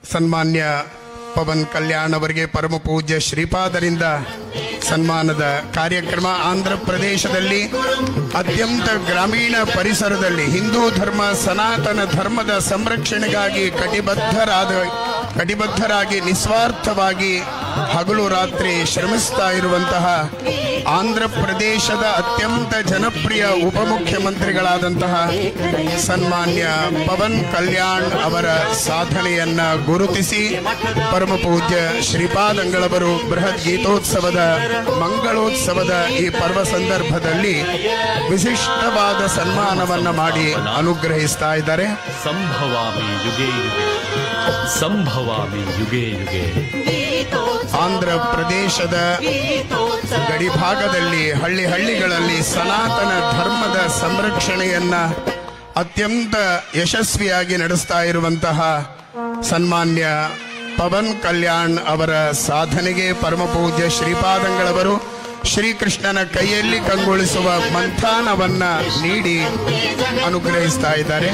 ಸನ್ಮಾನ್ಯ ಪವನ್ ಕಲ್ಯಾಣ್ ಅವರಿಗೆ ಪರಮ ಪೂಜ್ಯ ಶ್ರೀಪಾದರಿಂದ ಸನ್ಮಾನದ ಕಾರ್ಯಕ್ರಮ ಆಂಧ್ರ ಪ್ರದೇಶದಲ್ಲಿ ಅತ್ಯಂತ ಗ್ರಾಮೀಣ ಪರಿಸರದಲ್ಲಿ ಹಿಂದೂ ಧರ್ಮ ಸನಾತನ ಧರ್ಮದ ಸಂರಕ್ಷಣೆಗಾಗಿ ಕಟಿಬದ್ಧರಾಗಿ ನಿಸ್ವಾರ್ಥವಾಗಿ ಹಗಲು ರಾತ್ರಿ ಶ್ರಮಿಸ್ತಾ ಇರುವಂತಹ ಆಂಧ್ರ ಪ್ರದೇಶದ ಅತ್ಯಂತ ಜನಪ್ರಿಯ ಉಪಮುಖ್ಯಮಂತ್ರಿಗಳಾದಂತಹ ಸನ್ಮಾನ್ಯ ಪವನ್ ಕಲ್ಯಾಣ್ ಅವರ ಸಾಧನೆಯನ್ನ ಗುರುತಿಸಿ ಪರಮ ಪೂಜ್ಯ ಶ್ರೀಪಾದಂಗಳವರು ಬೃಹತ್ ಗೀತೋತ್ಸವದ ಮಂಗಳೋತ್ಸವದ ಈ ಪರ್ವ ಸಂದರ್ಭದಲ್ಲಿ ವಿಶಿಷ್ಟವಾದ ಸನ್ಮಾನವನ್ನ ಮಾಡಿ ಅನುಗ್ರಹಿಸ್ತಾ ಇದ್ದಾರೆ. ಸಂಭವಾಮಿ ಯುಗೇ ಯುಗೇ, ಸಂಭವಾಮಿ ಯುಗೇ ಯುಗೇ. ಆಂಧ್ರ ಪ್ರದೇಶದ ಗಡಿಭಾಗದಲ್ಲಿ ಹಳ್ಳಿಗಳಲ್ಲಿ ಸನಾತನ ಧರ್ಮದ ಸಂರಕ್ಷಣೆಯನ್ನ ಅತ್ಯಂತ ಯಶಸ್ವಿಯಾಗಿ ನಡೆಸ್ತಾ ಇರುವಂತಹ ಸನ್ಮಾನ್ಯ ಪವನ್ ಕಲ್ಯಾಣ್ ಅವರ ಸಾಧನೆಗೆ ಪರಮ ಪೂಜ್ಯ ಶ್ರೀಪಾದಂಗಳವರು ಶ್ರೀಕೃಷ್ಣನ ಕೈಯಲ್ಲಿ ಕಂಗೊಳಿಸುವ ಮಂಥಾನವನ್ನ ನೀಡಿ ಅನುಗ್ರಹಿಸ್ತಾ ಇದ್ದಾರೆ.